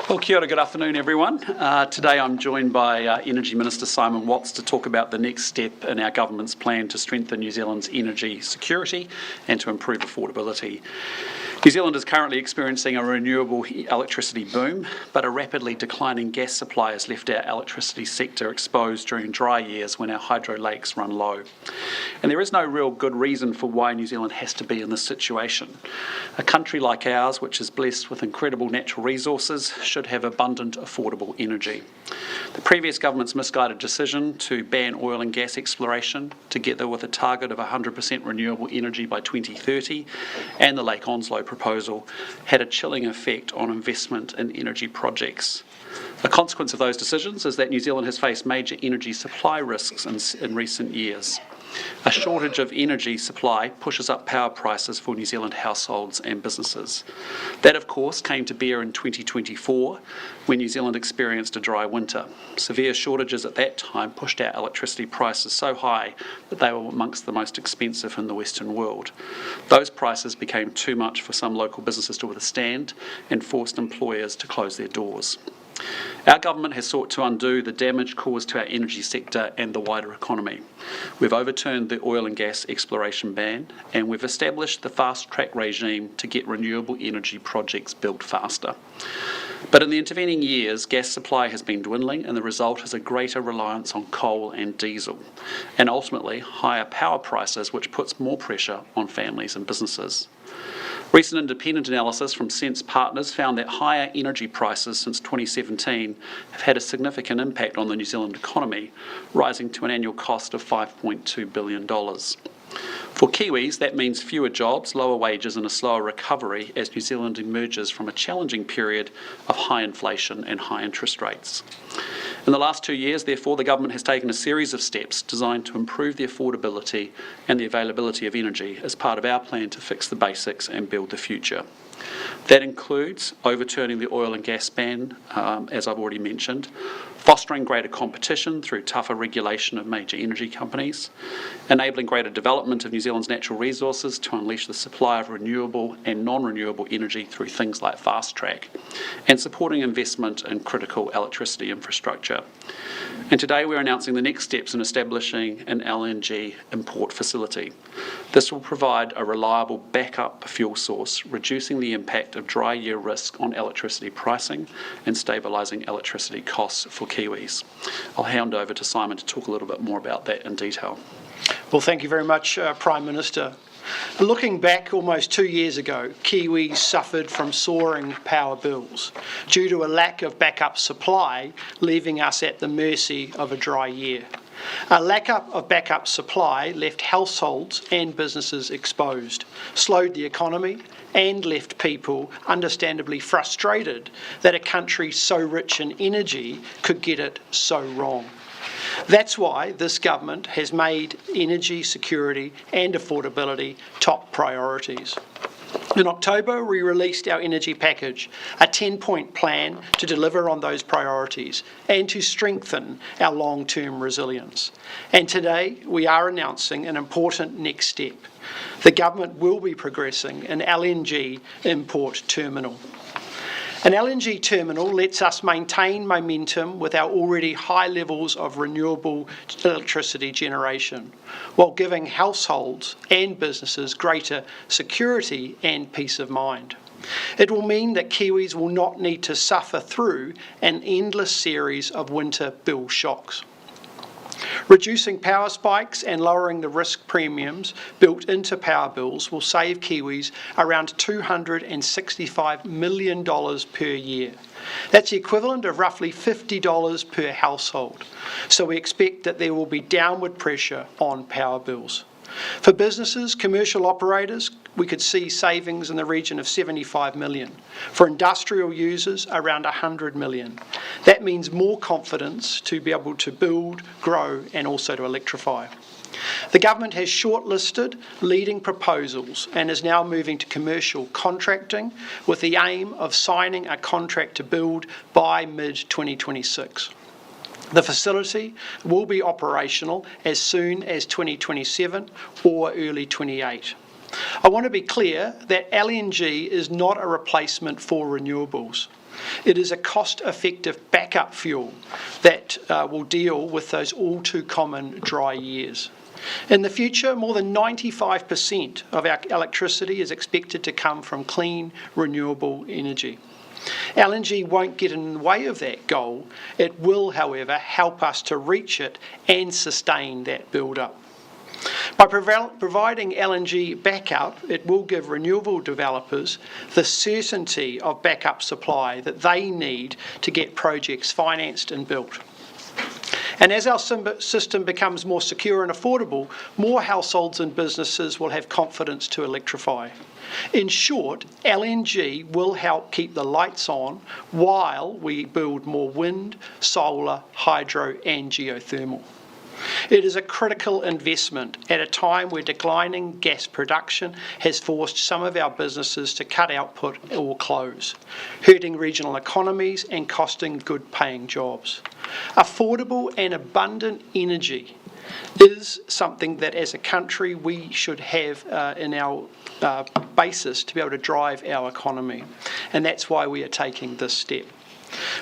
Well, kia ora, good afternoon everyone. Today I'm joined by Energy Minister Simon Watts to talk about the next step in our government's plan to strengthen New Zealand's energy security and to improve affordability. New Zealand is currently experiencing a renewable electricity boom, but a rapidly declining gas supply has left our electricity sector exposed during dry years when our hydro lakes run low. And there is no real good reason for why New Zealand has to be in this situation. A country like ours, which is blessed with incredible natural resources, should have abundant, affordable energy. The previous government's misguided decision to ban oil and gas exploration, together with a target of 100% renewable energy by 2030, and the Lake Onslow proposal, had a chilling effect on investment in energy projects. A consequence of those decisions is that New Zealand has faced major energy supply risks in recent years. A shortage of energy supply pushes up power prices for New Zealand households and businesses. That, of course, came to bear in 2024 when New Zealand experienced a dry winter. Severe shortages at that time pushed our electricity prices so high that they were amongst the most expensive in the Western world. Those prices became too much for some local businesses to withstand and forced employers to close their doors. Our government has sought to undo the damage caused to our energy sector and the wider economy. We've overturned the oil and gas exploration ban, and we've established the fast-track regime to get renewable energy projects built faster. But in the intervening years, gas supply has been dwindling, and the result is a greater reliance on coal and diesel, and ultimately higher power prices, which puts more pressure on families and businesses. Recent independent analysis from Sense Partners found that higher energy prices since 2017 have had a significant impact on the New Zealand economy, rising to an annual cost of $5.2 billion. For Kiwis, that means fewer jobs, lower wages and a slower recovery as New Zealand emerges from a challenging period of high inflation and high interest rates. In the last 2 years, therefore, the government has taken a series of steps designed to improve the affordability and the availability of energy as part of our plan to fix the basics and build the future. That includes overturning the oil and gas ban, as I've already mentioned, fostering greater competition through tougher regulation of major energy companies, enabling greater development of New Zealand's natural resources to unleash the supply of renewable and non-renewable energy through things like fast track, and supporting investment in critical electricity infrastructure. And today we're announcing the next steps in establishing an LNG import facility. This will provide a reliable backup fuel source, reducing the impact of dry year risk on electricity pricing and stabilising electricity costs for Kiwis. I'll hand over to Simon to talk a little bit more about that in detail. Well, thank you very much, Prime Minister. Looking back almost 2 years ago, Kiwis suffered from soaring power bills due to a lack of backup supply, leaving us at the mercy of a dry year. A lack of backup supply left households and businesses exposed, slowed the economy, and left people understandably frustrated that a country so rich in energy could get it so wrong. That's why this government has made energy security and affordability top priorities. In October, we released our energy package, a 10-point plan to deliver on those priorities and to strengthen our long-term resilience. And today, we are announcing an important next step. The government will be progressing an LNG import terminal. An LNG terminal lets us maintain momentum with our already high levels of renewable electricity generation, while giving households and businesses greater security and peace of mind. It will mean that Kiwis will not need to suffer through an endless series of winter bill shocks. Reducing power spikes and lowering the risk premiums built into power bills will save Kiwis around $265 million per year. That's the equivalent of roughly $50 per household. So we expect that there will be downward pressure on power bills. For businesses, commercial operators, we could see savings in the region of 75 million. For industrial users, around 100 million. That means more confidence to be able to build, grow, and also to electrify. The government has shortlisted leading proposals and is now moving to commercial contracting with the aim of signing a contract to build by mid-2026. The facility will be operational as soon as 2027 or early 28. I want to be clear that LNG is not a replacement for renewables. It is a cost-effective backup fuel that will deal with those all too common dry years. In the future, more than 95% of our electricity is expected to come from clean, renewable energy. LNG won't get in the way of that goal. It will, however, help us to reach it and sustain that build-up. By providing LNG backup, it will give renewable developers the certainty of backup supply that they need to get projects financed and built. And as our system becomes more secure and affordable, more households and businesses will have confidence to electrify. In short, LNG will help keep the lights on while we build more wind, solar, hydro and geothermal. It is a critical investment at a time where declining gas production has forced some of our businesses to cut output or close, hurting regional economies and costing good-paying jobs. Affordable and abundant energy is something that as a country we should have in our basis to be able to drive our economy, and that's why we are taking this step.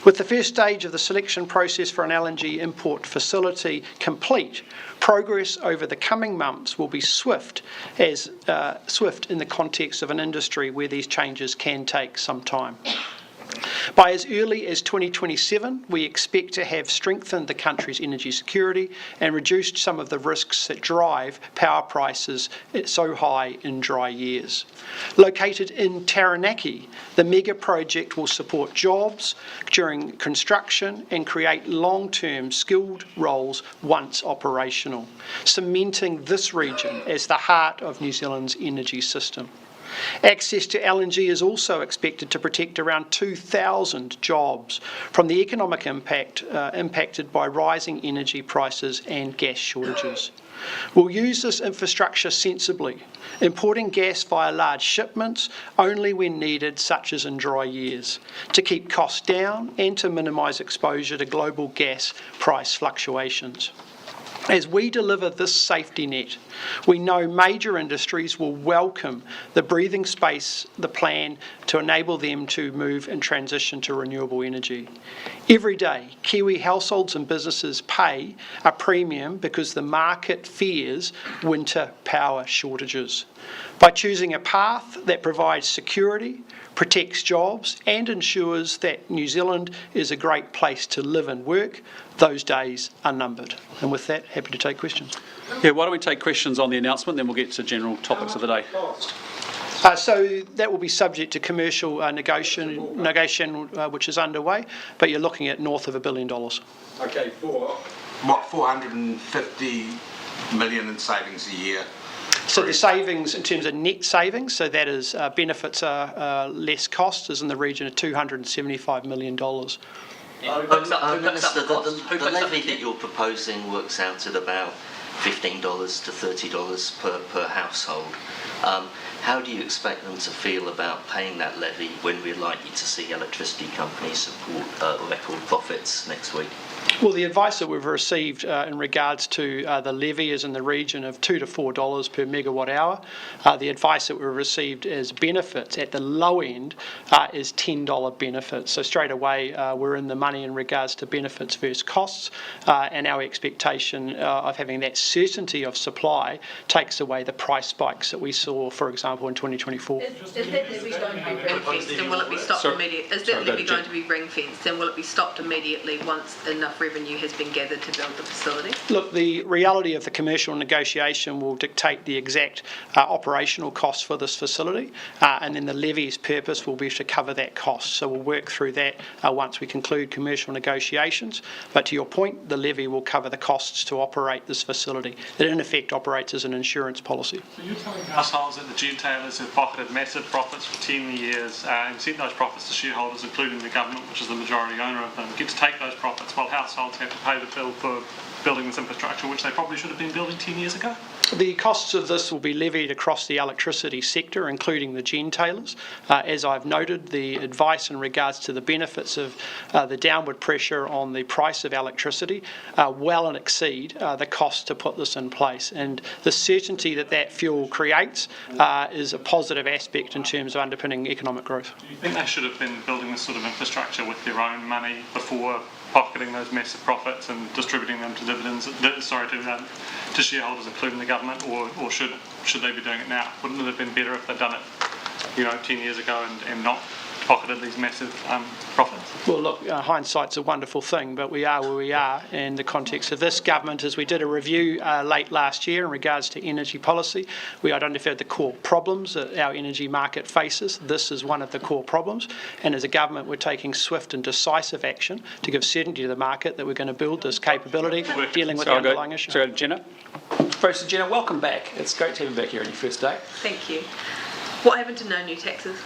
With the first stage of the selection process for an LNG import facility complete, progress over the coming months will be swift in the context of an industry where these changes can take some time. By as early as 2027, we expect to have strengthened the country's energy security and reduced some of the risks that drive power prices so high in dry years. Located in Taranaki, the mega project will support jobs during construction and create long-term skilled roles once operational, cementing this region as the heart of New Zealand's energy system. Access to LNG is also expected to protect around 2,000 jobs from the economic impact impacted by rising energy prices and gas shortages. We'll use this infrastructure sensibly, importing gas via large shipments only when needed, such as in dry years, to keep costs down and to minimise exposure to global gas price fluctuations. As we deliver this safety net, we know major industries will welcome the breathing space, the plan to enable them to move and transition to renewable energy. Every day, Kiwi households and businesses pay a premium because the market fears winter power shortages. By choosing a path that provides security, protects jobs and ensures that New Zealand is a great place to live and work, those days are numbered. And with that, happy to take questions. Yeah, why don't we take questions on the announcement, then we'll get to general topics of the day. So that will be subject to commercial negotiation which is underway, but you're looking at north of $1 billion. Okay, for what, 450 million in savings a year? So the savings in terms of net savings, so that is benefits are less costs, is in the region of $275 million. Minister, the levy that you're proposing works out at about $15 to $30 per household. How do you expect them to feel about paying that levy when we're likely to see electricity companies report record profits next week? Well, the advice that we've received in regards to the levy is in the region of $2 to $4 per megawatt hour. The advice that we've received as benefits at the low end is $10 benefits. So straight away we're in the money in regards to benefits versus costs, and our expectation of having that certainty of supply takes away the price spikes that we saw, for example, in 2024. Is that levy going to be ring-fenced and will it be stopped immediately? Is that levy going to be ring-fenced and will it be stopped immediately once enough revenue has been gathered to build the facility? Look, the reality of the commercial negotiation will dictate the exact operational costs for this facility, and then the levy's purpose will be to cover that cost. So we'll work through that once we conclude commercial negotiations. But to your point, the levy will cover the costs to operate this facility. That in effect operates as an insurance policy. So you're telling households that the retailers have pocketed massive profits for 10 years and sent those profits to shareholders, including the government, which is the majority owner of them, get to take those profits while households have to pay the bill for building this infrastructure, which they probably should have been building 10 years ago? The costs of this will be levied across the electricity sector, including the gentailers. As I've noted, the advice in regards to the benefits of the downward pressure on the price of electricity well and exceed the cost to put this in place. And the certainty that that fuel creates is a positive aspect in terms of underpinning economic growth. Do you think they should have been building this sort of infrastructure with their own money before pocketing those massive profits and distributing them to dividends, to shareholders, including the government, or should they be doing it now? Wouldn't it have been better if they'd done it, 10 years ago and not pocketed these massive profits? Well, look, hindsight's a wonderful thing, but we are where we are in the context of this government. As we did a review late last year in regards to energy policy, we identified the core problems that our energy market faces. This is one of the core problems, and as a government we're taking swift and decisive action to give certainty to the market that we're going to build this capability dealing with the underlying issue. So Jenna. First, Jenna, welcome back. It's great to have you back here on your first day. Thank you. What happened to no new taxes?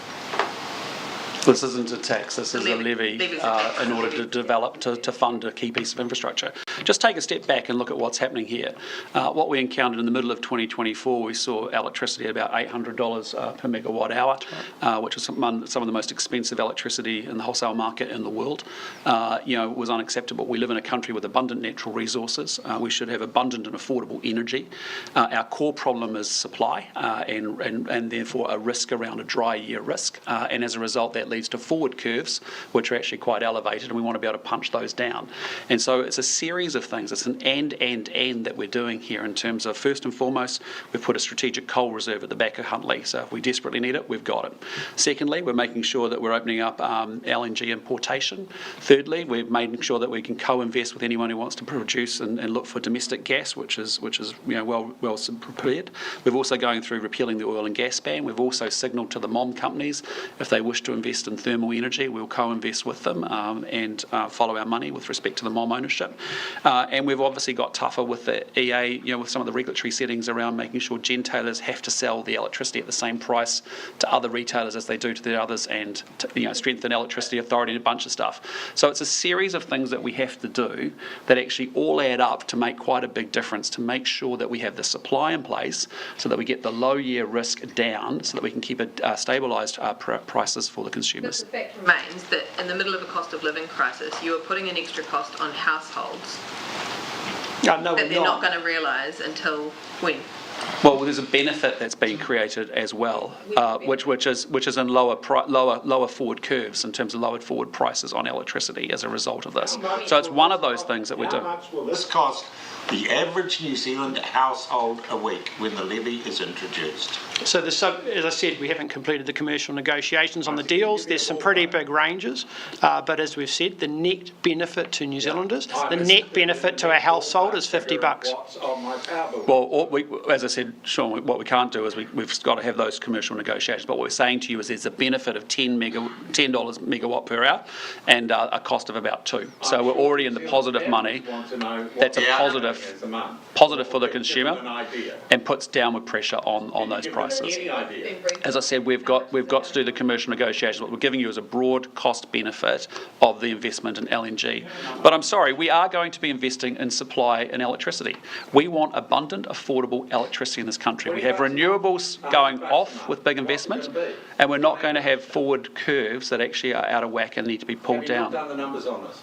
This isn't a tax, this is a levy in order to levy. develop, to fund a key piece of infrastructure. Just take a step back and look at what's happening here. What we encountered in the middle of 2024, we saw electricity at about $800 per megawatt hour, which is some of the most expensive electricity in the wholesale market in the world. It was unacceptable. We live in a country with abundant natural resources. We should have abundant and affordable energy. Our core problem is supply and therefore a risk around a dry year risk. And as a result, that leads to forward curves, which are actually quite elevated, and we want to be able to punch those down. And so it's a series of things. It's an and that we're doing here in terms of, first and foremost, we've put a strategic coal reserve at the back of Huntly, so if we desperately need it, we've got it. Secondly, we're making sure that we're opening up LNG importation. Thirdly, we're making sure that we can co-invest with anyone who wants to produce and look for domestic gas, which is well prepared. We're also going through repealing the oil and gas ban. We've also signalled to the MOM companies, if they wish to invest in thermal energy, we'll co-invest with them and follow our money with respect to the MOM ownership. And we've obviously got tougher with the EA, with some of the regulatory settings around making sure gentailers have to sell the electricity at the same price to other retailers as they do to the others, and strengthen electricity authority and a bunch of stuff. So it's a series of things that we have to do that actually all add up to make quite a big difference, to make sure that we have the supply in place so that we get the low year risk down, so that we can keep stabilised prices for the consumers. The fact remains that in the middle of a cost of living crisis, you are putting an extra cost on households that they're not going to realise until when? Well, there's a benefit that's being created as well, which is in lower forward curves in terms of lowered forward prices on electricity as a result of this. So it's one of those things that we're doing. How much will this cost the average New Zealand household a week when the levy is introduced? So as I said, we haven't completed the commercial negotiations on the deals. There's some pretty big ranges, but as we've said, the net benefit to New Zealanders, the net benefit to a household is $50. Well, as I said, Sean, what we can't do is we've got to have those commercial negotiations. But what we're saying to you is there's a benefit of $10 megawatt per hour and a cost of about $2. So we're already in the positive money. That's a positive for the consumer and puts downward pressure on those prices. As I said, we've got to do the commercial negotiations. What we're giving you is a broad cost benefit of the investment in LNG. But I'm sorry, we are going to be investing in supply and electricity. We want abundant, affordable electricity in this country. We have renewables going off with big investment, and we're not going to have forward curves that actually are out of whack and need to be pulled down. Have you done the numbers on this?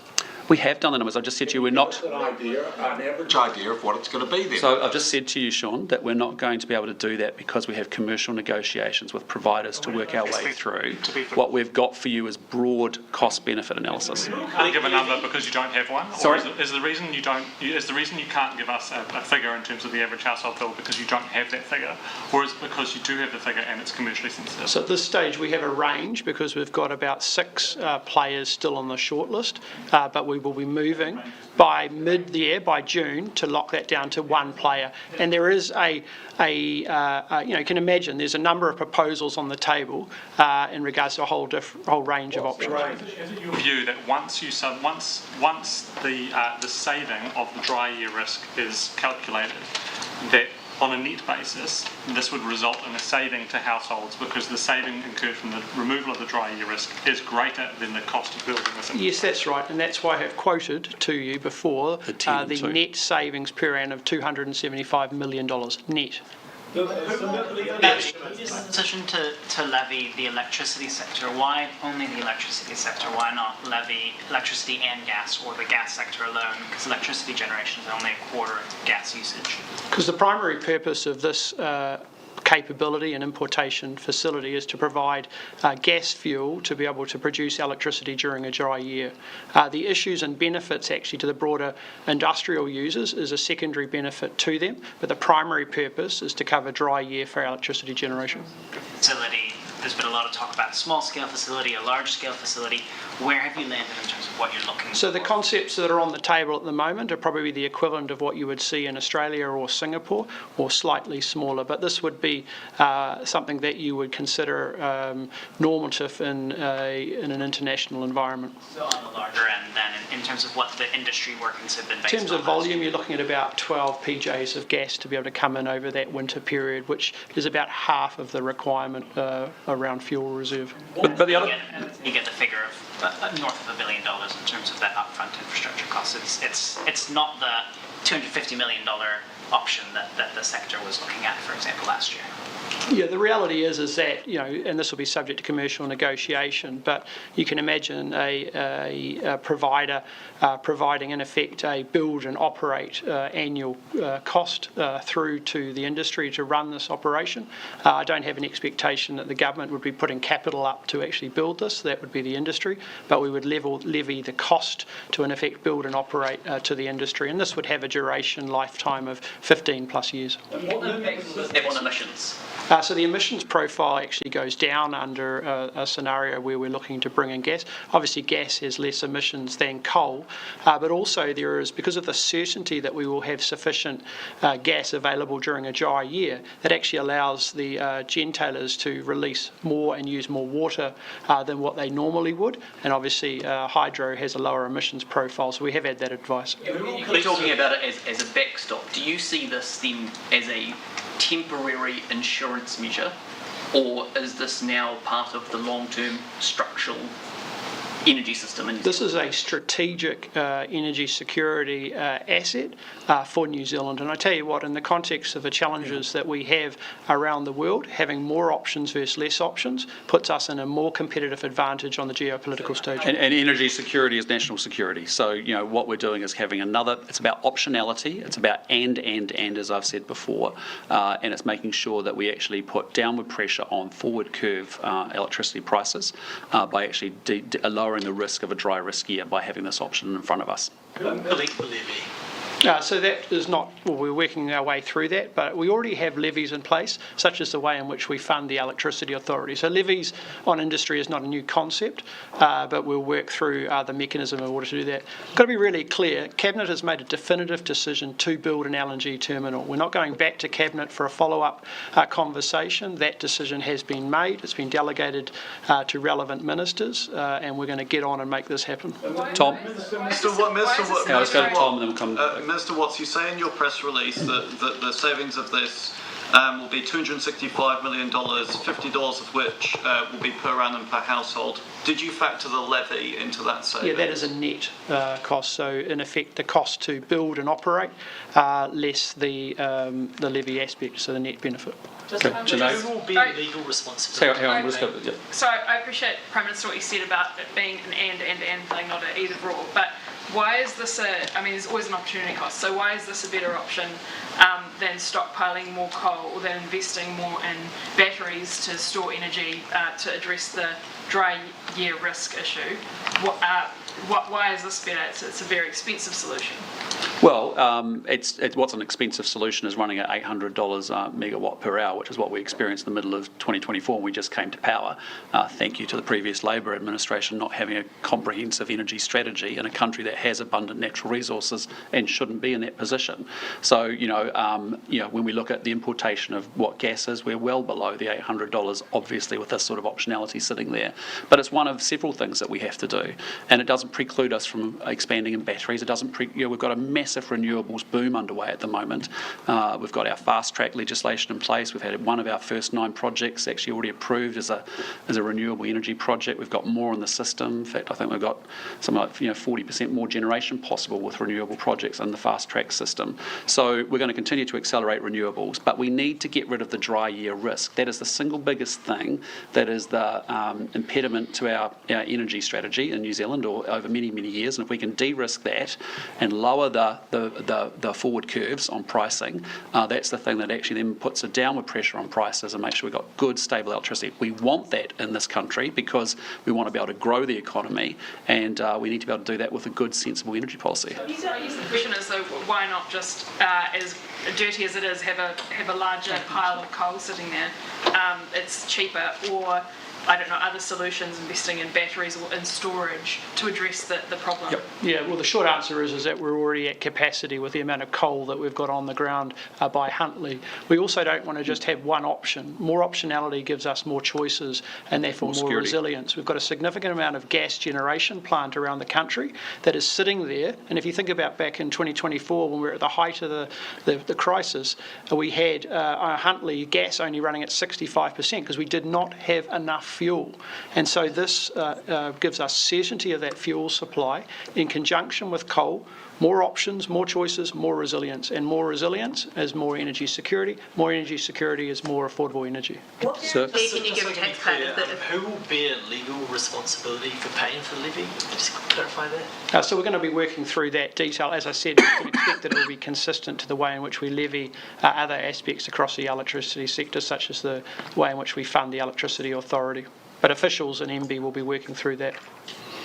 We have done the numbers. I just said to you we're not. An average idea of what it's going to be then. So I've just said to you, Sean, that we're not going to be able to do that because we have commercial negotiations with providers to work our way through. What we've got for you is broad cost benefit analysis. You can't give a number because you don't have one? Sorry? Or is the reason you can't give us a figure in terms of the average household bill because you don't have that figure? Or is it because you do have the figure and it's commercially sensitive? So at this stage we have a range because we've got about 6 players still on the shortlist, but we will be moving by mid-year, by June, to lock that down to one player. And there is you can imagine there's a number of proposals on the table in regards to a whole range of options. Is it your view that once the saving of the dry year risk is calculated, that on a net basis, this would result in a saving to households because the saving incurred from the removal of the dry year risk is greater than the cost of building this infrastructure. Yes, that's right, and that's why I have quoted to you before the net savings per annum of $275 million net. Decision to levy the electricity sector. Why only the electricity sector? Why not levy electricity and gas, or the gas sector alone? Because electricity generation is only a quarter of gas usage. Because the primary purpose of this capability and importation facility is to provide gas fuel to be able to produce electricity during a dry year. The issues and benefits actually to the broader industrial users is a secondary benefit to them, but the primary purpose is to cover dry year for electricity generation. Facility, there's been a lot of talk about a small scale facility, a large scale facility. Where have you landed in terms of what you're looking for? So the concepts that are on the table at the moment are probably the equivalent of what you would see in Australia or Singapore, or slightly smaller, but this would be something that you would consider normative in an international environment. So on the larger end then, in terms of what the industry workings have been based on? In terms of volume, you're looking at about 12 PJs of gas to be able to come in over that winter period, which is about half of the requirement around fuel reserve. But the other... You get the figure of north of $1 billion in terms of that upfront infrastructure cost. It's not the $250 million option that the sector was looking at, for example, last year. Yeah, the reality is that, and this will be subject to commercial negotiation, but you can imagine a provider providing, in effect, a build and operate annual cost through to the industry to run this operation. I don't have an expectation that the government would be putting capital up to actually build this. That would be the industry, but we would levy the cost to, in effect, build and operate to the industry, and this would have a duration lifetime of 15 plus years. What impact does it have on emissions? So the emissions profile actually goes down under a scenario where we're looking to bring in gas. Obviously gas has less emissions than coal, but also there is, because of the certainty that we will have sufficient gas available during a dry year, that actually allows the gentailers to release more and use more water than what they normally would, and obviously hydro has a lower emissions profile, so we have had that advice. We're talking about it as a backstop. Do you see this then as a temporary insurance measure, or is this now part of the long-term structural energy system? This is a strategic energy security asset for New Zealand, and I tell you what, in the context of the challenges that we have around the world, having more options versus less options puts us in a more competitive advantage on the geopolitical stage. And energy security is national security. So, what we're doing is having it's about optionality, it's about and, as I've said before, and it's making sure that we actually put downward pressure on forward curve electricity prices by actually lowering the risk of a dry risk year by having this option in front of us. So that is not, we're working our way through that, but we already have levies in place, such as the way in which we fund the electricity authority. So levies on industry is not a new concept, but we'll work through the mechanism in order to do that. Got to be really clear, Cabinet has made a definitive decision to build an LNG terminal. We're not going back to Cabinet for a follow-up conversation. That decision has been made, it's been delegated to relevant ministers, and we're going to get on and make this happen. Tom? Let's go to Tom and then we'll come back. Mr. Watts, you say in your press release that the savings of this will be $265 million, $50 of which will be per annum per household. Did you factor the levy into that saving? Yeah, that is a net cost. So in effect, the cost to build and operate less the levy aspect, so the net benefit. Who will be the legal responsibility? Hang on, let's go. Yeah. So I appreciate, Prime Minister, what you said about it being an and thing, not an either or, but why is this there's always an opportunity cost, so why is this a better option than stockpiling more coal or than investing more in batteries to store energy to address the dry year risk issue? Why is this better? It's a very expensive solution. Well, what's an expensive solution is running at $800 megawatt per hour, which is what we experienced in the middle of 2024 when we just came to power. Thank you to the previous Labor administration not having a comprehensive energy strategy in a country that has abundant natural resources and shouldn't be in that position. So, when we look at the importation of what gas is, we're well below the $800, obviously, with this sort of optionality sitting there. But it's one of several things that we have to do, and it doesn't preclude us from expanding in batteries. It doesn't. We've got a massive massive renewables boom underway at the moment. We've got our fast-track legislation in place. We've had one of our first 9 projects actually already approved as a renewable energy project. We've got more in the system. In fact, I think we've got something like 40% more generation possible with renewable projects in the fast-track system. So we're going to continue to accelerate renewables, but we need to get rid of the dry year risk. That is the single biggest thing that is the impediment to our energy strategy in New Zealand or over many, many years. And if we can de-risk that and lower the forward curves on pricing, that's the thing that actually then puts a downward pressure on prices and makes sure we've got good, stable electricity. We want that in this country because we want to be able to grow the economy, and we need to be able to do that with a good, sensible energy policy. I guess the question is, though, why not just, as dirty as it is, have a larger pile of coal sitting there? It's cheaper, or I don't know, other solutions, investing in batteries or in storage to address the problem. Yep. Yeah, well, the short answer is that we're already at capacity with the amount of coal that we've got on the ground by Huntly. We also don't want to just have one option. More optionality gives us more choices and therefore more resilience. We've got a significant amount of gas generation plant around the country that is sitting there. And if you think about back in 2024, when we were at the height of the crisis, we had Huntly gas only running at 65% because we did not have enough fuel. And so this gives us certainty of that fuel supply in conjunction with coal. More options, more choices, more resilience. And more resilience is more energy security. More energy security is more affordable energy. What guarantee can you give taxpayers that who will bear legal responsibility for paying for the levy? Just clarify that. So we're going to be working through that detail. As I said, we can expect that it will be consistent to the way in which we levy other aspects across the electricity sector, such as the way in which we fund the Electricity Authority. But officials in MB will be working through that.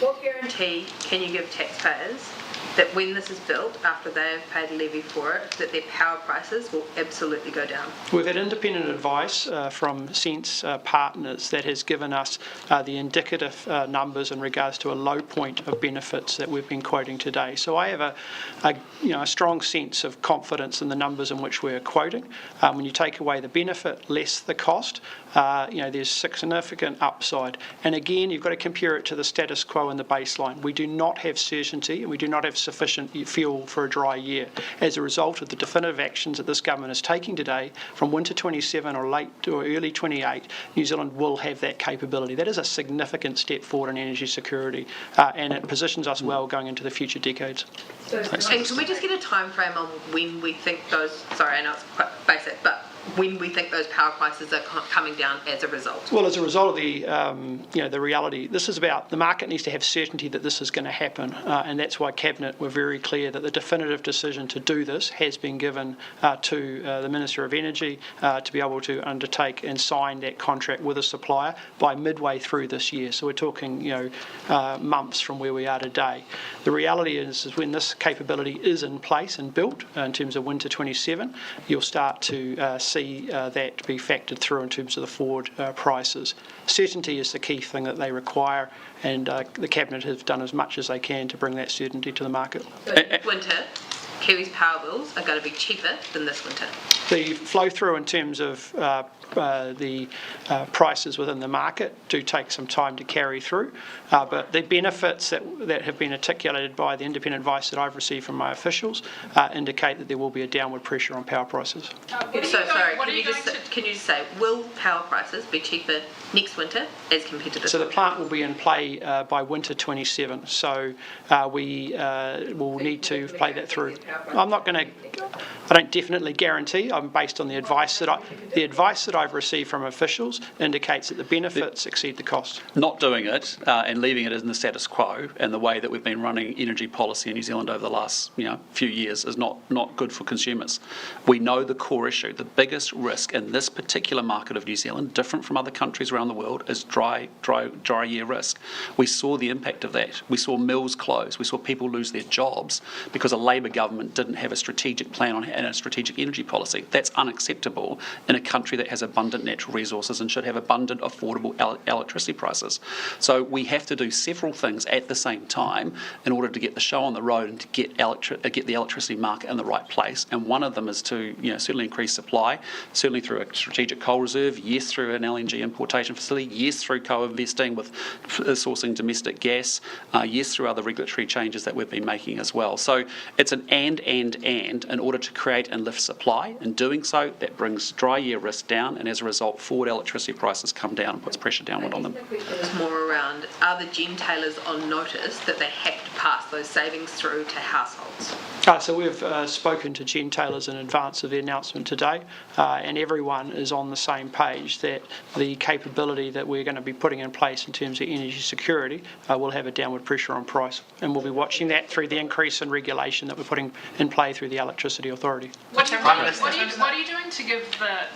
What guarantee can you give taxpayers that when this is built, after they have paid a levy for it, that their power prices will absolutely go down? We've had independent advice from Sense Partners that has given us the indicative numbers in regards to a low point of benefits that we've been quoting today. So I have a strong sense of confidence in the numbers in which we're quoting. When you take away the benefit less the cost, there's significant upside. And again, you've got to compare it to the status quo and the baseline. We do not have certainty and we do not have sufficient fuel for a dry year. As a result of the definitive actions that this government is taking today, from winter 27 or late or early 28, New Zealand will have that capability. That is a significant step forward in energy security, and it positions us well going into the future decades. And can we just get a time frame on when we think those, sorry, I know it's quite basic, but when we think those power prices are coming down as a result? Well, as a result of the reality, this is about the market needs to have certainty that this is going to happen, and that's why Cabinet were very clear that the definitive decision to do this has been given to the Minister of Energy to be able to undertake and sign that contract with a supplier by midway through this year. So we're talking, months from where we are today. The reality is when this capability is in place and built in terms of winter 27, you'll start to see that be factored through in terms of the forward prices. Certainty is the key thing that they require, and the Cabinet have done as much as they can to bring that certainty to the market. So this winter, Kiwis' power bills are going to be cheaper than this winter. The flow through in terms of the prices within the market do take some time to carry through, but the benefits that have been articulated by the independent advice that I've received from my officials indicate that there will be a downward pressure on power prices. Can you just say, will power prices be cheaper next winter as compared to this winter? The plant will be in play by winter 27, so we will need to play that through. I don't definitely guarantee. I'm based on the advice that I've received from officials indicates that the benefits exceed the cost. Not doing it and leaving it in the status quo and the way that we've been running energy policy in New Zealand over the last few years is not good for consumers. We know the core issue. The biggest risk in this particular market of New Zealand, different from other countries around the world, is dry year risk. We saw the impact of that. We saw mills close. We saw people lose their jobs because a Labour government didn't have a strategic plan and a strategic energy policy. That's unacceptable in a country that has abundant natural resources and should have abundant, affordable electricity prices. So we have to do several things at the same time in order to get the show on the road and to get the electricity market in the right place. And one of them is to certainly increase supply, certainly through a strategic coal reserve, yes, through an LNG importation facility, yes, through co-investing with sourcing domestic gas, yes, through other regulatory changes that we've been making as well. So it's an and in order to create and lift supply. In doing so, that brings dry year risk down, and as a result, forward electricity prices come down and puts pressure downward on them. The question is more around, are the gentailers on notice that they have to pass those savings through to households? So we've spoken to gentailers in advance of the announcement today, and everyone is on the same page that the capability that we're going to be putting in place in terms of energy security will have a downward pressure on price, and we'll be watching that through the increase in regulation that we're putting in play through the Electricity Authority. What are you doing to give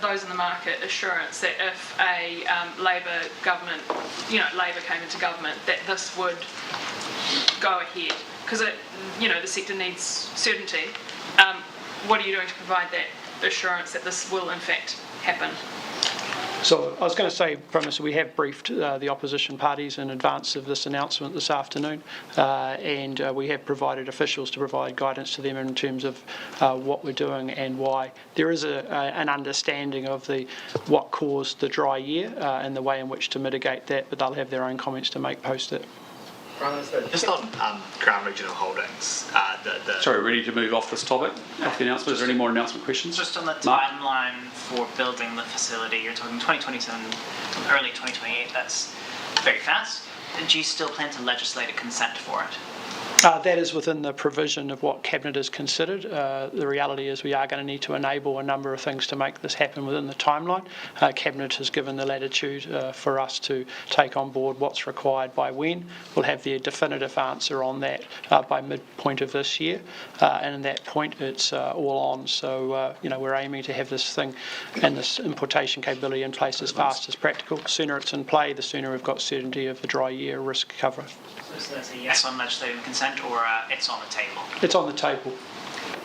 those in the market assurance that if a Labor government, Labor came into government, that this would go ahead? Because the sector needs certainty. What are you doing to provide that assurance that this will in fact happen? So I was going to say, Prime Minister, we have briefed the opposition parties in advance of this announcement this afternoon, and we have provided officials to provide guidance to them in terms of what we're doing and why. There is an understanding of what caused the dry year and the way in which to mitigate that, but they'll have their own comments to make post it. Just on Crown Regional Holdings, Sorry, ready to move off this topic, off the announcement? Is there any more announcement questions? Just on the Mark? timeline for building the facility, you're talking 2027, early 2028, that's very fast. Do you still plan to legislate a consent for it? That is within the provision of what Cabinet has considered. The reality is we are going to need to enable a number of things to make this happen within the timeline. Cabinet has given the latitude for us to take on board what's required by when. We'll have the definitive answer on that by midpoint of this year, and at that point it's all on. So we're aiming to have this thing and this importation capability in place as fast as practical. The sooner it's in play, the sooner we've got certainty of the dry year risk cover. So that's a yes on legislative consent, or it's on the table? It's on the table.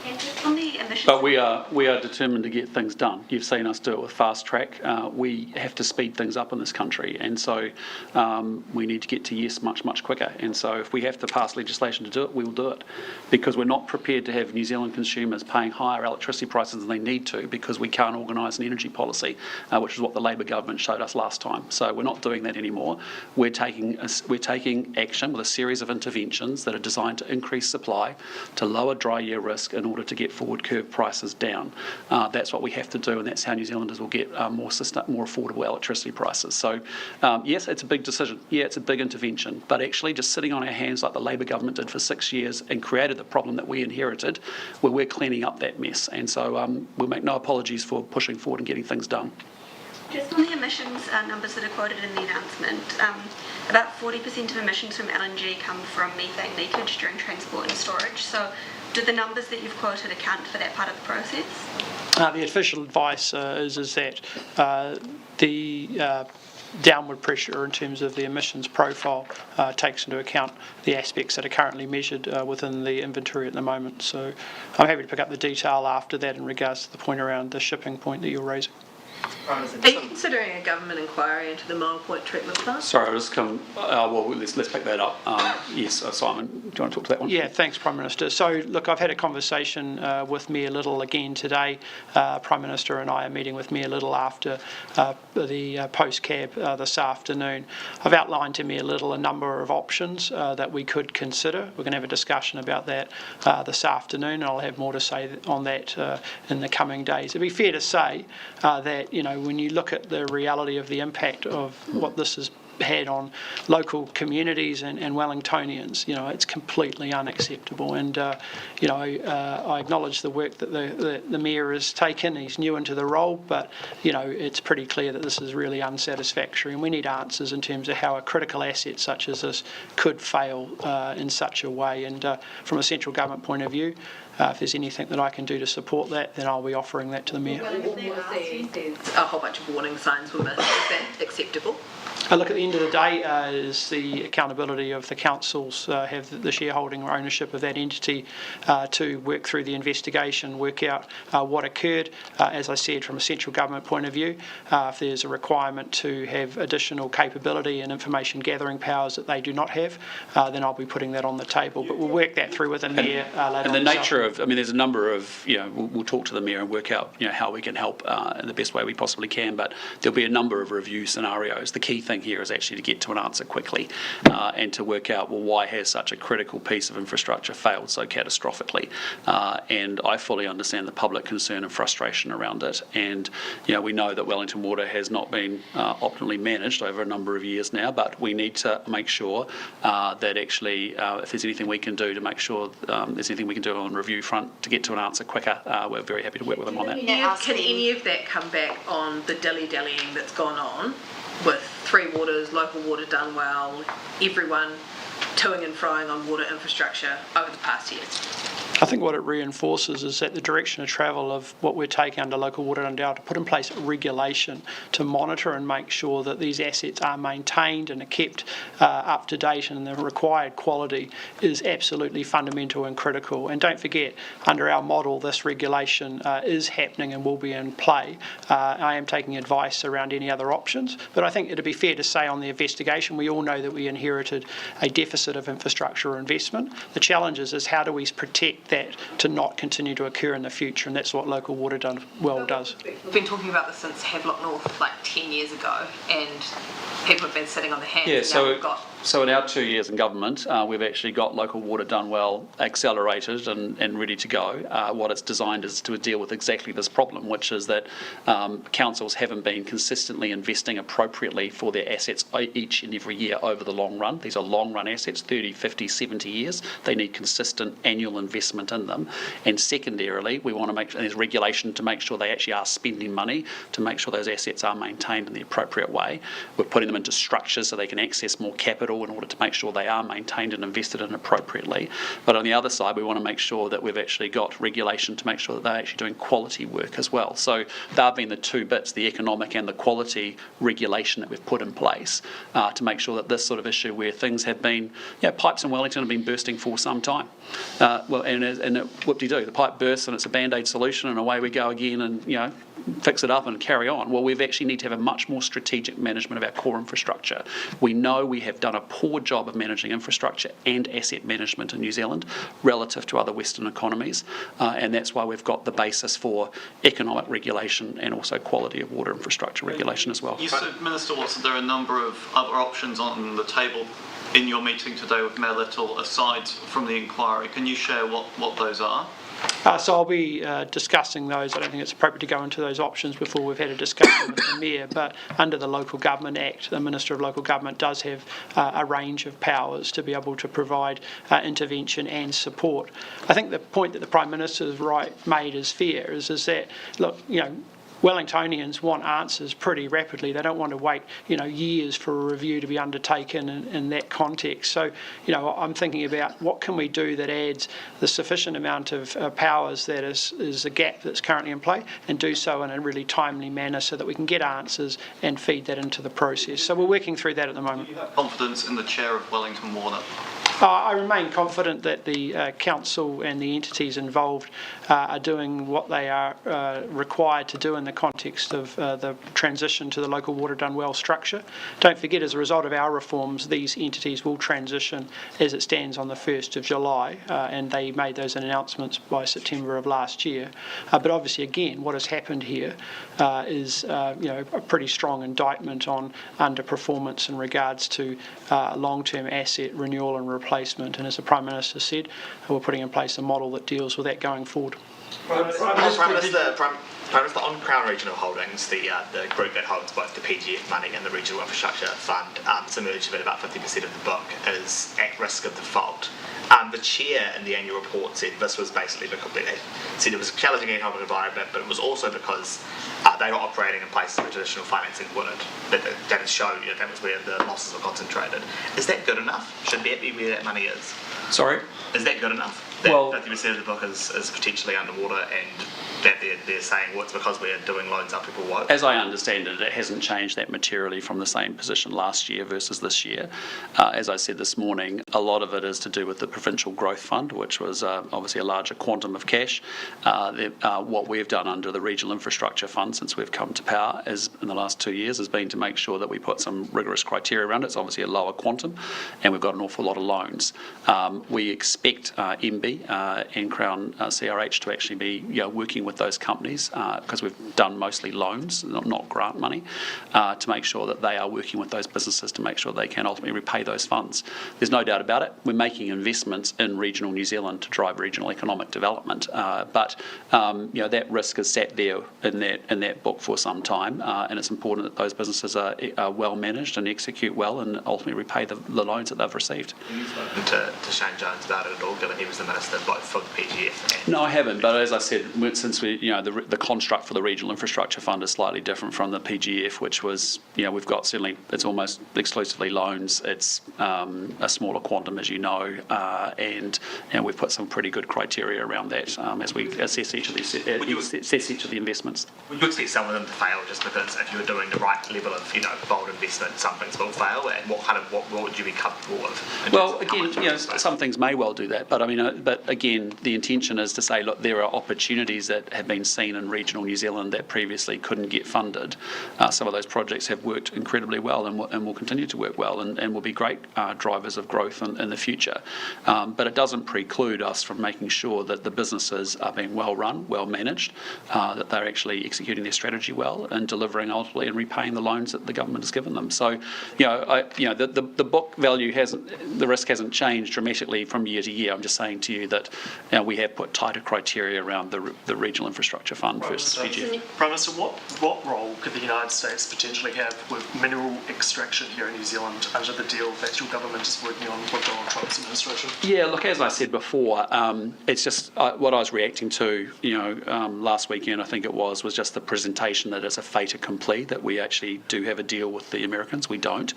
And just on the emissions. But we are determined to get things done. You've seen us do it with fast track. We have to speed things up in this country, and so we need to get to yes much quicker. And so if we have to pass legislation to do it, we will do it, because we're not prepared to have New Zealand consumers paying higher electricity prices than they need to, because we can't organise an energy policy, which is what the Labor government showed us last time. So we're not doing that anymore. We're taking action with a series of interventions that are designed to increase supply, to lower dry year risk, in order to get forward curve prices down. That's what we have to do, and that's how New Zealanders will get more affordable electricity prices. So yes, it's a big decision. Yeah, it's a big intervention, but actually just sitting on our hands like the Labor government did for 6 years and created the problem that we inherited, where we're cleaning up that mess. And so we'll make no apologies for pushing forward and getting things done. Just on the emissions numbers that are quoted in the announcement, about 40% of emissions from LNG come from methane leakage during transport and storage. So do the numbers that you've quoted account for that part of the process? The official advice is that the downward pressure in terms of the emissions profile takes into account the aspects that are currently measured within the inventory at the moment. So I'm happy to pick up the detail after that in regards to the point around the shipping point that you're raising. Are you considering a government inquiry into the Mile Point treatment plant? Sorry, I'll just come. Let's pick that up. Yes, Simon, do you want to talk to that one? Yeah, thanks, Prime Minister. So, look, I've had a conversation with Mayor Little again today. Prime Minister and I are meeting with Mayor Little after the post-cab this afternoon. I've outlined to Mayor Little a number of options that we could consider. We're going to have a discussion about that this afternoon, and I'll have more to say on that in the coming days. It'd be fair to say that, when you look at the reality of the impact of what this has had on local communities and Wellingtonians, it's completely unacceptable. And, I acknowledge the work that the Mayor has taken. He's new into the role, but, it's pretty clear that this is really unsatisfactory, and we need answers in terms of how a critical asset such as this could fail in such a way. And from a central government point of view, if there's anything that I can do to support that, then I'll be offering that to the Mayor. There's a whole bunch of warning signs were missed. Is that acceptable? Look, at the end of the day, is the accountability of the councils have the shareholding or ownership of that entity to work through the investigation, work out what occurred. As I said, from a central government point of view, if there's a requirement to have additional capability and information gathering powers that they do not have, then I'll be putting that on the table. But we'll work that through with the Mayor later on. And the nature there's a number of, we'll talk to the Mayor and work out, how we can help in the best way we possibly can, but there'll be a number of review scenarios. The key thing here is actually to get to an answer quickly and to work out, well, why has such a critical piece of infrastructure failed so catastrophically? And I fully understand the public concern and frustration around it. And, we know that Wellington Water has not been optimally managed over a number of years now, but we need to make sure that actually, if there's anything we can do to make sure there's anything we can do on review front to get to an answer quicker, we're very happy to work with them on that. Can any of that come back on the dilly-dallying that's gone on with Three Waters, Local Water done well, everyone toing and froing on water infrastructure over the past years? I think what it reinforces is that the direction of travel of what we're taking under Local Water and to put in place regulation to monitor and make sure that these assets are maintained and are kept up to date and the required quality is absolutely fundamental and critical. And don't forget, under our model, this regulation is happening and will be in play. I am taking advice around any other options, but I think it'd be fair to say on the investigation, we all know that we inherited a deficit of infrastructure investment. The challenge is how do we protect that to not continue to occur in the future, and that's what Local Water does. We've been talking about this since Havelock North like 10 years ago, and people have been sitting on their hands. Yeah, so in our 2 years in government, we've actually got Local Water done well, accelerated and ready to go. What it's designed is to deal with exactly this problem, which is that councils haven't been consistently investing appropriately for their assets each and every year over the long run. These are long run assets, 30, 50, 70 years. They need consistent annual investment in them. And secondarily, we want to make sure there's regulation to make sure they actually are spending money to make sure those assets are maintained in the appropriate way. We're putting them into structures so they can access more capital in order to make sure they are maintained and invested in appropriately. But on the other side, we want to make sure that we've actually got regulation to make sure that they're actually doing quality work as well. So they've been the two bits, the economic and the quality regulation that we've put in place to make sure that this sort of issue where things have been, pipes in Wellington have been bursting for some time. And whoop-de-doo, the pipe bursts and it's a band-aid solution and away we go again and, fix it up and carry on. Well, we actually need to have a much more strategic management of our core infrastructure. We know we have done a poor job of managing infrastructure and asset management in New Zealand relative to other Western economies, and that's why we've got the basis for economic regulation and also quality of water infrastructure regulation as well. You said, Minister Watson, there are a number of other options on the table in your meeting today with Mayor Little aside from the inquiry. Can you share what those are? So I'll be discussing those. I don't think it's appropriate to go into those options before we've had a discussion with the Mayor, but under the Local Government Act, the Minister of Local Government does have a range of powers to be able to provide intervention and support. I think the point that the Prime Minister's made is fair, is that, look, Wellingtonians want answers pretty rapidly. They don't want to wait, years for a review to be undertaken in that context. So, I'm thinking about what can we do that adds the sufficient amount of powers that is a gap that's currently in play, and do so in a really timely manner so that we can get answers and feed that into the process. So we're working through that at the moment. Do you have confidence in the chair of Wellington Water? I remain confident that the council and the entities involved are doing what they are required to do in the context of the transition to the Local Water Done Well structure. Don't forget, as a result of our reforms, these entities will transition as it stands on the 1st of July, and they made those announcements by September of last year. But obviously, again, what has happened here is a pretty strong indictment on underperformance in regards to long-term asset renewal and replacement. And as the Prime Minister said, we're putting in place a model that deals with that going forward. Prime Minister, on Crown Regional Holdings, the group that holds both the PGF money and the Regional Infrastructure Fund, it's emerged that about 50% of the book is at risk of default. The chair in the annual report said this was basically because they said it was a challenging economic environment, but it was also because they were operating in places where traditional financing wouldn't. That has shown that was where the losses were concentrated. Is that good enough? Should that be where that money is? Sorry? Is that good enough? That 50% of the book is potentially underwater and that they're saying, well, it's because we're doing loans up people won't? As I understand it, it hasn't changed that materially from the same position last year versus this year. As I said this morning, a lot of it is to do with the Provincial Growth Fund, which was obviously a larger quantum of cash. What we've done under the Regional Infrastructure Fund since we've come to power is, in the last 2 years, has been to make sure that we put some rigorous criteria around it. It's obviously a lower quantum, and we've got an awful lot of loans. We expect MB and Crown CRH to actually be working with those companies, because we've done mostly loans, not grant money, to make sure that they are working with those businesses to make sure they can ultimately repay those funds. There's no doubt about it. We're making investments in regional New Zealand to drive regional economic development, but that risk has sat there in that book for some time, and it's important that those businesses are well managed and execute well and ultimately repay the loans that they've received. Have you spoken to Shane Jones about it at all, given he was the minister both for the PGF? No, I haven't. But as I said, since the construct for the Regional Infrastructure Fund is slightly different from the PGF, which was we've got certainly it's almost exclusively loans. It's a smaller quantum, as you know, and we've put some pretty good criteria around that as we assess each of the investments. Would you expect some of them to fail just because if you were doing the right level of bold investment, some things will fail? And what would you be comfortable with? Well, again, some things may well do that, but but again, the intention is to say, look, there are opportunities that have been seen in regional New Zealand that previously couldn't get funded. Some of those projects have worked incredibly well and will continue to work well and will be great drivers of growth in the future. But it doesn't preclude us from making sure that the businesses are being well run, well managed, that they're actually executing their strategy well and delivering ultimately and repaying the loans that the government has given them. So, the book value the risk hasn't changed dramatically from year to year. I'm just saying to you that we have put tighter criteria around the Regional Infrastructure Fund versus PGF. Prime Minister, what role could the United States potentially have with mineral extraction here in New Zealand under the deal that your government is working on with Donald Trump's administration? Yeah, look, as I said before, it's just what I was reacting to, last weekend, I think it was just the presentation that it's a fait accompli, that we actually do have a deal with the Americans. We don't.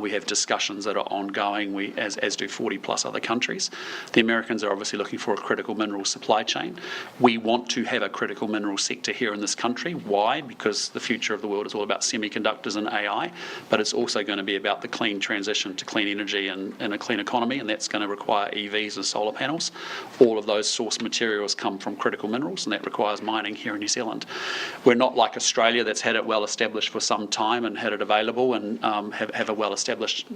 We have discussions that are ongoing, as do 40 plus other countries. The Americans are obviously looking for a critical mineral supply chain. We want to have a critical mineral sector here in this country. Why? Because the future of the world is all about semiconductors and AI, but it's also going to be about the clean transition to clean energy and a clean economy, and that's going to require EVs and solar panels. All of those source materials come from critical minerals, and that requires mining here in New Zealand. We're not like Australia that's had it well established for some time and had it available and have a well established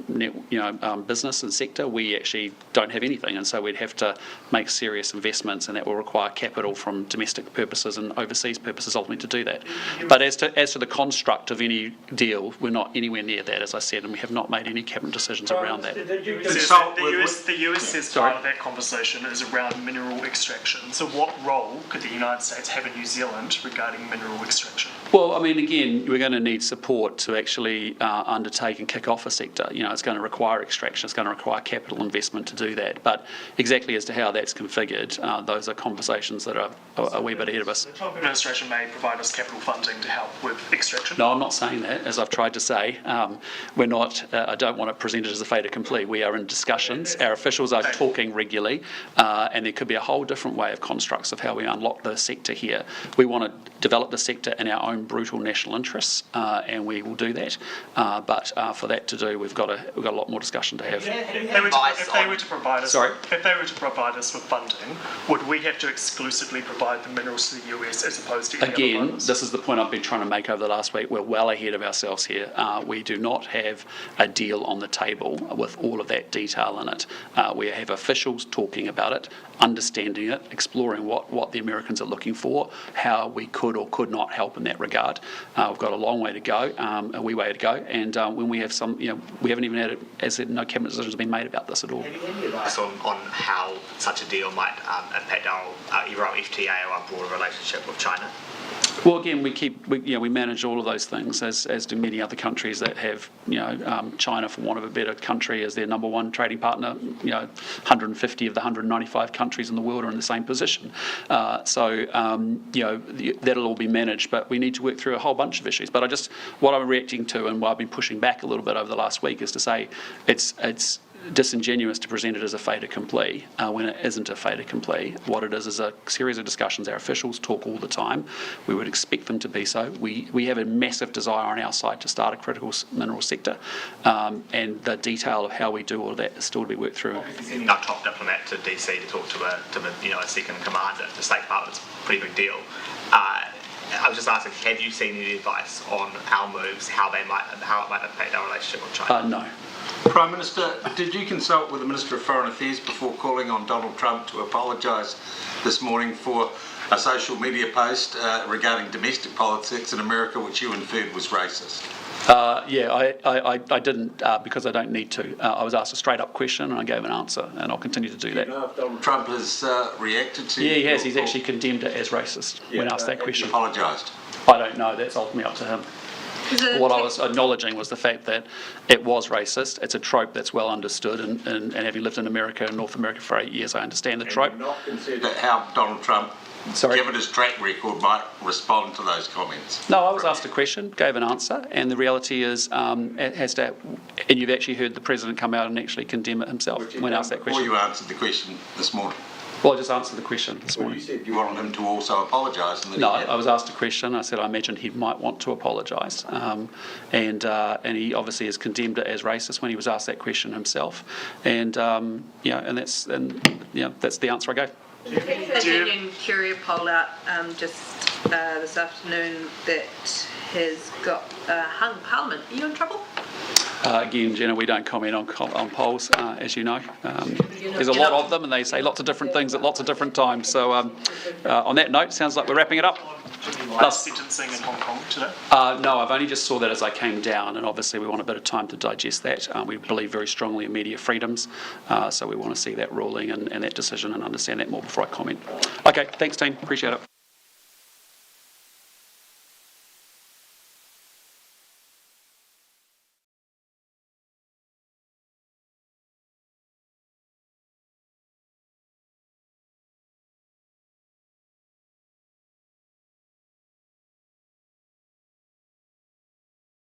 business and sector. We actually don't have anything, and so we'd have to make serious investments, and that will require capital from domestic purposes and overseas purposes ultimately to do that. But as to the construct of any deal, we're not anywhere near that, as I said, and we have not made any cabinet decisions around that. The US says part of that conversation is around mineral extraction. So what role could the United States have in New Zealand regarding mineral extraction? Well, I mean, again, we're going to need support to actually undertake and kick off a sector. It's going to require extraction, it's going to require capital investment to do that. But exactly as to how that's configured, those are conversations that are a wee bit ahead of us. The Trump administration may provide us capital funding to help with extraction? No, I'm not saying that, as I've tried to say. We're not, I don't want to present it as a fait accompli. We are in discussions. Our officials are talking regularly, and there could be a whole different way of constructs of how we unlock the sector here. We want to develop the sector in our own brutal national interests, and we will do that. But for that to do, we've got a lot more discussion to have. If they were to provide us with funding, would we have to exclusively provide the minerals to the US as opposed to any other partners? This is the point I've been trying to make over the last week. We're well ahead of ourselves here. We do not have a deal on the table with all of that detail in it. We have officials talking about it, understanding it, exploring what the Americans are looking for, how we could or could not help in that regard. We've got a long way to go, a wee way to go, and when we have some, we haven't even had, as I said, no cabinet decisions have been made about this at all. Have you any advice on how such a deal might impact either our FTA or our broader relationship with China? Well, again, we manage all of those things, as do many other countries that have, China, for want of a better country, as their number one trading partner. 150 of the 195 countries in the world are in the same position. So that'll all be managed, but we need to work through a whole bunch of issues. But what I'm reacting to, and why I've been pushing back a little bit over the last week, is to say it's disingenuous to present it as a fait accompli when it isn't a fait accompli. What it is a series of discussions. Our officials talk all the time. We would expect them to be so. We have a massive desire on our side to start a critical mineral sector, and the detail of how we do all of that is still to be worked through. Sending our top diplomat to DC to talk to a second commander at the State Department's a pretty big deal. I was just asking, have you seen any advice on our moves, how it might impact our relationship with China? No. Prime Minister, did you consult with the Minister of Foreign Affairs before calling on Donald Trump to apologise this morning for a social media post regarding domestic politics in America, which you inferred was racist? I didn't because I don't need to. I was asked a straight up question and I gave an answer, and I'll continue to do that. Do you know if Donald Trump has reacted to Yeah, he has. He's actually condemned it as racist when asked that question. Apologised? I don't know. That's ultimately up to him. What I was acknowledging was the fact that it was racist. It's a trope that's well understood, and having lived in America and North America for 8 years, I understand the trope. And you're not considered how Donald Trump, given his track record, might respond to those comments? No, I was asked a question, gave an answer, and the reality is, and you've actually heard the President come out and actually condemn it himself when asked that question. Before you answered the question this morning? Well, I just answered the question this morning. You said you wanted him to also apologise. No, I was asked a question. I said I imagine he might want to apologise, and he obviously has condemned it as racist when he was asked that question himself, and that's the answer I gave. A genuine Curia poll out just this afternoon that has got hung Parliament. Are you in trouble? Again, Jenna, we don't comment on polls, as you know. There's a lot of them, and they say lots of different things at lots of different times. So on that note, sounds like we're wrapping it up. Sentencing in Hong Kong today? No, I've only just saw that as I came down, and obviously we want a bit of time to digest that. We believe very strongly in media freedoms, so we want to see that ruling and that decision and understand that more before I comment. Okay, thanks team, appreciate it.